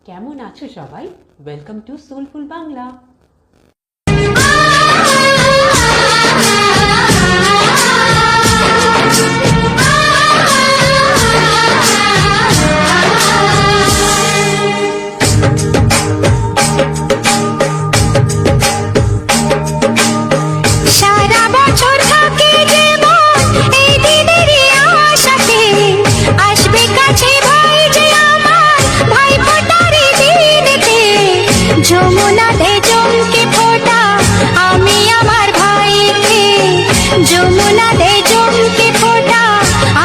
কেমন আছো সবাই? Welcome to soulful Bangla. যমুনা দে জমকে ফোটা আমি আমার ভাইকে, যমুনা দে জমকে ফোটা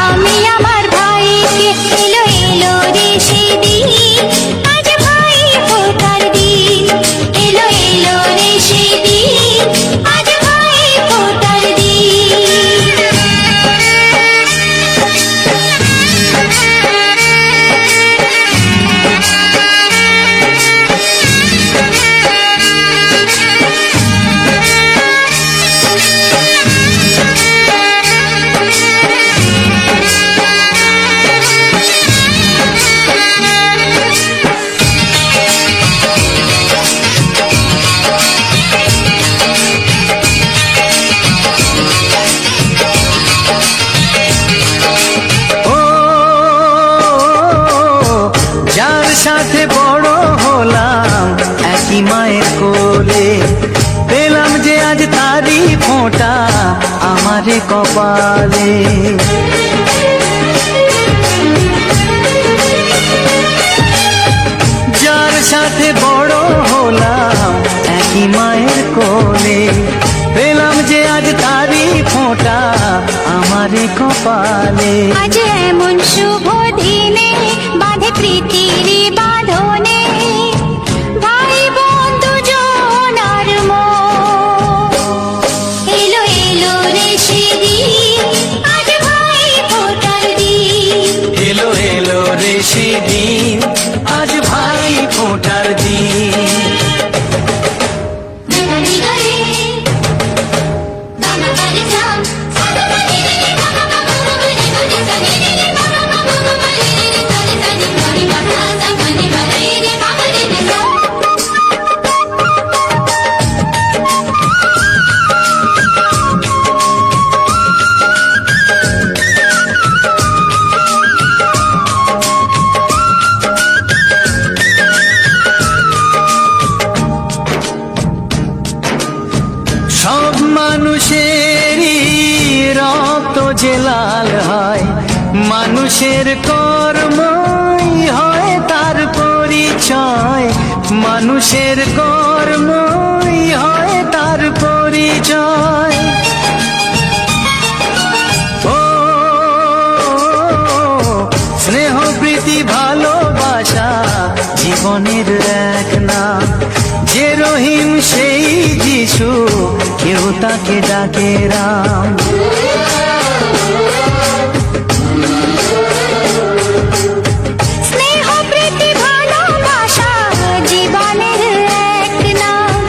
আমি আমার ভাইকে। এলো এলো রে সেদিন, আজ ভাই ফোটার দিন। এলো এলো রে সেদিন, আজ ভাই ফোটার সাথে বড় হলাম একই মায়ের কোলে, পেলাম যে আজ তারি ফোঁটা আমারে কপালে। যার সাথে বড় হলাম একই মায়ের কোলে, পেলাম যে আজ তারি ফোঁটা আমারে কপালে। আজ এমন শুভ দিনে বাঁধে প্রীতির বাঁধনে, ভাই বন্ধু জনার মন। এলো এলো রে সেদিন, আজ ভাই ফোটার দিন। এলো এলো রে সেদিন, আজ ভাই ফোঁটার দিন। সব মানুষেরই রক্ত যে লাল হয়, মানুষের কর্মই হয় তার পরিচয়। মানুষের কর্মই হয় তার পরিচয়। ও স্নেহ প্রীতি ভালোবাসা জীবনের এক নাম। যে রহিম সেই যিশু, কেউ তাকে ডাকে রাম। স্নেহ প্রীতি ভালোবাসা জীবনের এক নাম।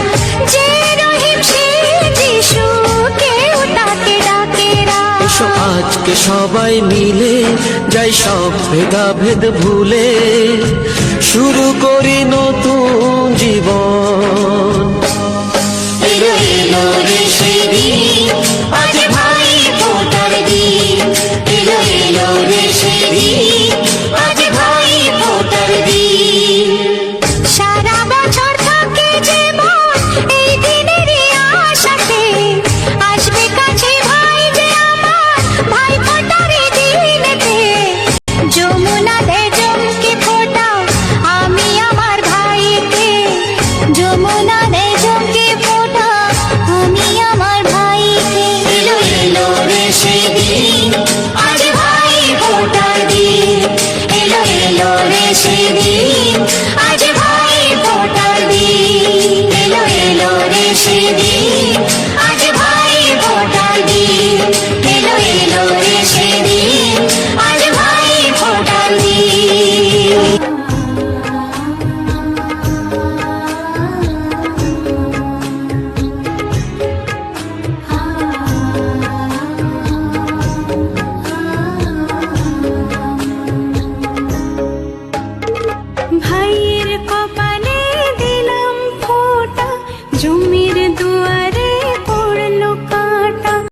যে রহিম সেই যিশু, কেউ তাকে ডাকে রাম। এসো আজকে সবাই মিলে যাই সব ভেদাভেদ ভুলে, শুরু করি নতুন জীবন। এলো এলো রে সেদিন, আজ ভাই ফোটার দিন। এলো এলো রে সেদিন, আজ ভাই ফোটার দিন। সারা বছর থাকে জীবন এই দিনের আশাতে, আসবে কাছে ভাই যে আমার, ভাই ফোটার দিনেতে। যমুনা দে জমকে ফোটা আমি আমার ভাইকে, যমুনা দে জমকে ফোটা আমি আমার ভাইকে। এলো এলো রে সেদিন, আজ ভাই ফোটার দিন। এলো এলো রে সেদিন,